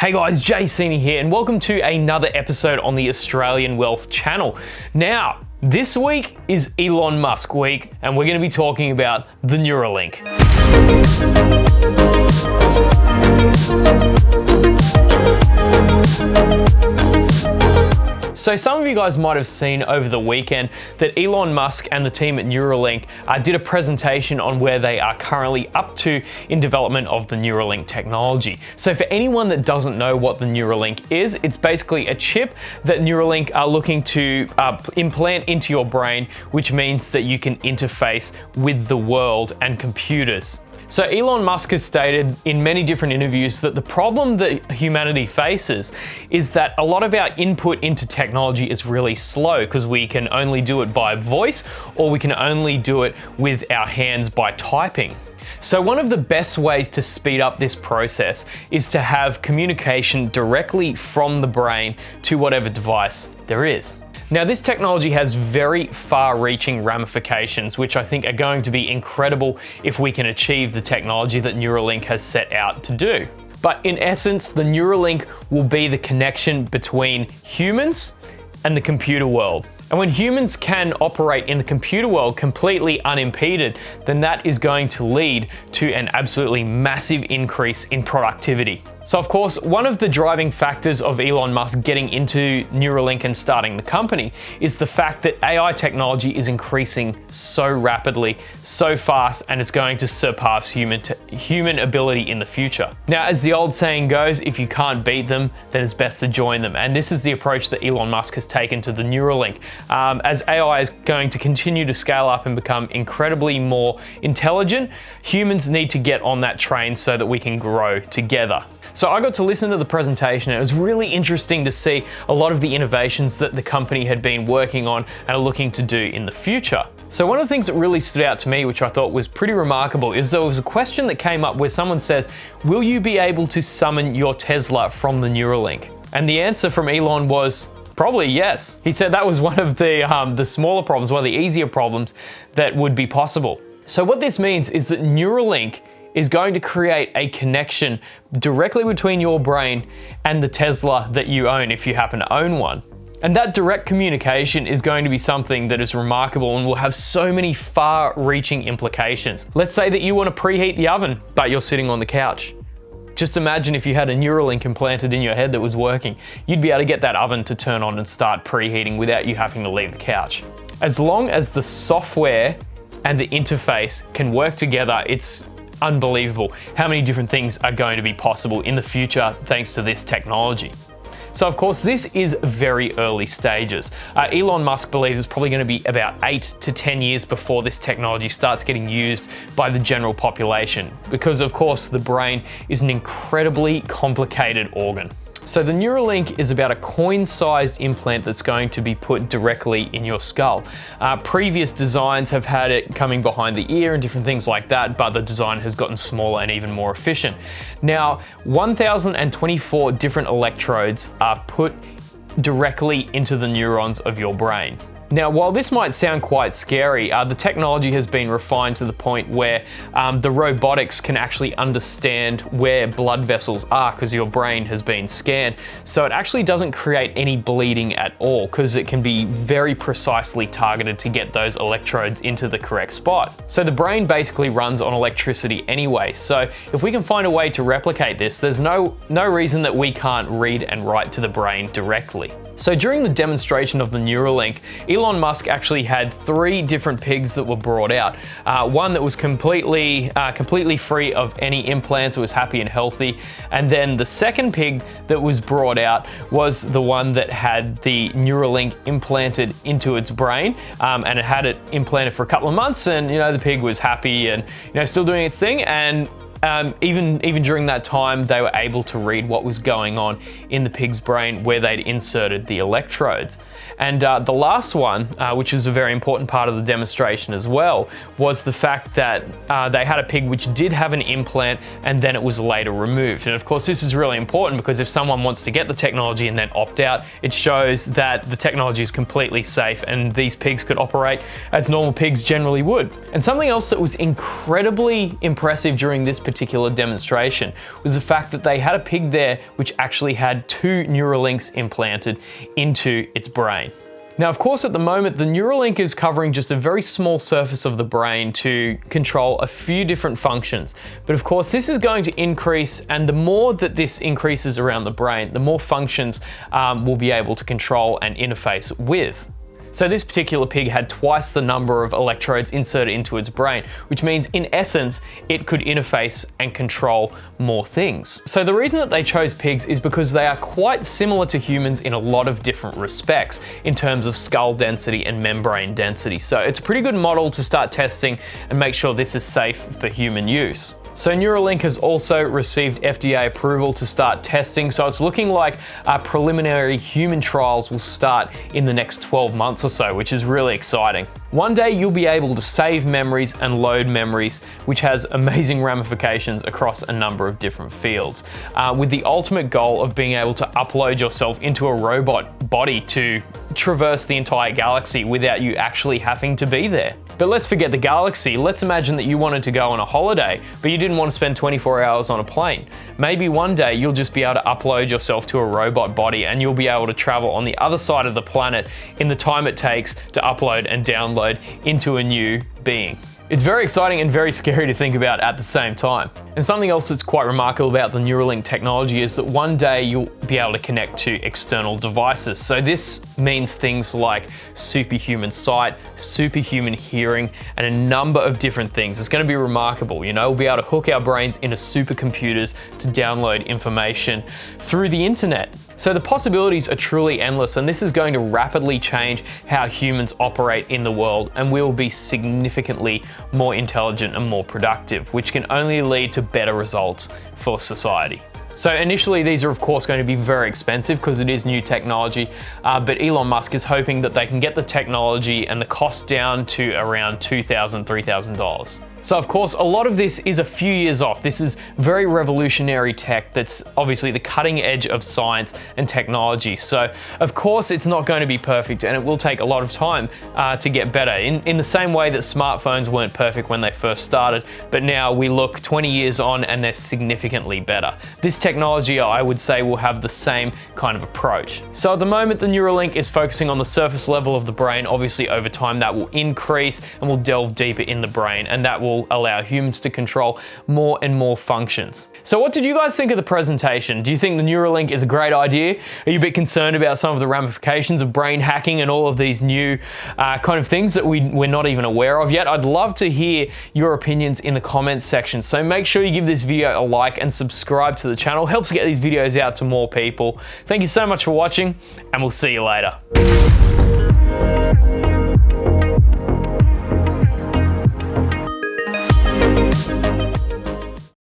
Hey guys, Seeney here, and welcome to another episode on the Australian Wealth channel. Now, this week is Elon Musk week, and we're going to be talking about the Neuralink. So some of you guys might have seen over the weekend that Elon Musk and the team at Neuralink did a presentation on where they are currently up to in development of the Neuralink technology. So for anyone that doesn't know what the Neuralink is, it's basically a chip that Neuralink are looking to implant into your brain, which means that you can interface with the world and computers. So Elon Musk has stated in many different interviews that the problem that humanity faces is that a lot of our input into technology is really slow because we can only do it by voice or we can only do it with our hands by typing. So one of the best ways to speed up this process is to have communication directly from the brain to whatever device there is. Now, this technology has very far-reaching ramifications, which I think are going to be incredible if we can achieve the technology that Neuralink has set out to do. But in essence, the Neuralink will be the connection between humans and the computer world. And when humans can operate in the computer world completely unimpeded, then that is going to lead to an absolutely massive increase in productivity. So of course, one of the driving factors of Elon Musk getting into Neuralink and starting the company is the fact that AI technology is increasing so rapidly, so fast, and it's going to surpass human ability in the future. Now, as the old saying goes, if you can't beat them, then it's best to join them. And this is the approach that Elon Musk has taken to the Neuralink. As AI is going to continue to scale up and become incredibly more intelligent, humans need to get on that train so that we can grow together. So I got to listen to the presentation, and it was really interesting to see a lot of the innovations that the company had been working on and are looking to do in the future. So one of the things that really stood out to me, which I thought was pretty remarkable, is there was a question that came up where someone says, will you be able to summon your Tesla from the Neuralink? And the answer from Elon was, probably yes. He said that was one of the smaller problems, one of the easier problems that would be possible. So what this means is that Neuralink is going to create a connection directly between your brain and the Tesla that you own, if you happen to own one. And that direct communication is going to be something that is remarkable and will have so many far-reaching implications. Let's say that you want to preheat the oven, but you're sitting on the couch. Just imagine if you had a Neuralink implanted in your head that was working. You'd be able to get that oven to turn on and start preheating without you having to leave the couch. As long as the software and the interface can work together, it's unbelievable how many different things are going to be possible in the future thanks to this technology. So of course, this is very early stages. Elon Musk believes it's probably going to be about 8 to 10 years before this technology starts getting used by the general population, because of course the brain is an incredibly complicated organ. So the Neuralink is about a coin-sized implant that's going to be put directly in your skull. Previous designs have had it coming behind the ear and different things like that, but the design has gotten smaller and even more efficient. Now, 1,024 different electrodes are put directly into the neurons of your brain. Now, while this might sound quite scary, the technology has been refined to the point where the robotics can actually understand where blood vessels are because your brain has been scanned. So it actually doesn't create any bleeding at all because it can be very precisely targeted to get those electrodes into the correct spot. So the brain basically runs on electricity anyway. So if we can find a way to replicate this, there's no reason that we can't read and write to the brain directly. So during the demonstration of the Neuralink, Elon Musk actually had 3 different pigs that were brought out. One that was completely free of any implants, it was happy and healthy. And then the second pig that was brought out was the one that had the Neuralink implanted into its brain, and it had it implanted for a couple of months, and the pig was happy and still doing its thing. And even during that time, they were able to read what was going on in the pig's brain where they'd inserted the electrodes. And the last one, which is a very important part of the demonstration as well, was the fact that they had a pig which did have an implant and then it was later removed. And of course, this is really important because if someone wants to get the technology and then opt out, it shows that the technology is completely safe and these pigs could operate as normal pigs generally would. And something else that was incredibly impressive during this particular particular demonstration was the fact that they had a pig there which actually had 2 Neuralinks implanted into its brain. Now, of course, at the moment, the Neuralink is covering just a very small surface of the brain to control a few different functions. But of course, this is going to increase, and the more that this increases around the brain, the more functions we'll be able to control and interface with. So this particular pig had twice the number of electrodes inserted into its brain, which means in essence, it could interface and control more things. So the reason that they chose pigs is because they are quite similar to humans in a lot of different respects in terms of skull density and membrane density. So it's a pretty good model to start testing and make sure this is safe for human use. So Neuralink has also received FDA approval to start testing, so it's looking like preliminary human trials will start in the next 12 months or so, which is really exciting. One day you'll be able to save memories and load memories, which has amazing ramifications across a number of different fields, with the ultimate goal of being able to upload yourself into a robot body to traverse the entire galaxy without you actually having to be there. But let's forget the galaxy. Let's imagine that you wanted to go on a holiday, but you didn't want to spend 24 hours on a plane. Maybe one day you'll just be able to upload yourself to a robot body and you'll be able to travel on the other side of the planet in the time it takes to upload and download into a new being. It's very exciting and very scary to think about at the same time. And something else that's quite remarkable about the Neuralink technology is that one day you'll be able to connect to external devices. So this means things like superhuman sight, superhuman hearing, and a number of different things. It's going to be remarkable. You know, we'll be able to hook our brains into supercomputers to download information through the internet. So the possibilities are truly endless, and this is going to rapidly change how humans operate in the world, and we will be significantly more intelligent and more productive, which can only lead to better results for society. So initially, these are of course going to be very expensive because it is new technology, but Elon Musk is hoping that they can get the technology and the cost down to around $2,000, $3,000. So of course, a lot of this is a few years off. This is very revolutionary tech that's obviously the cutting edge of science and technology. So of course, it's not going to be perfect, and it will take a lot of time to get better. In the same way that smartphones weren't perfect when they first started, but now we look 20 years on and they're significantly better. This technology, I would say, will have the same kind of approach. So at the moment, the Neuralink is focusing on the surface level of the brain. Obviously, over time, that will increase and will delve deeper in the brain, and that will allow humans to control more and more functions. So what did you guys think of the presentation? Do you think the Neuralink is a great idea? Are you a bit concerned about some of the ramifications of brain hacking and all of these new kind of things that we're not even aware of yet? I'd love to hear your opinions in the comments section. So make sure you give this video a like and subscribe to the channel. It helps get these videos out to more people. Thank you so much for watching, and we'll see you later.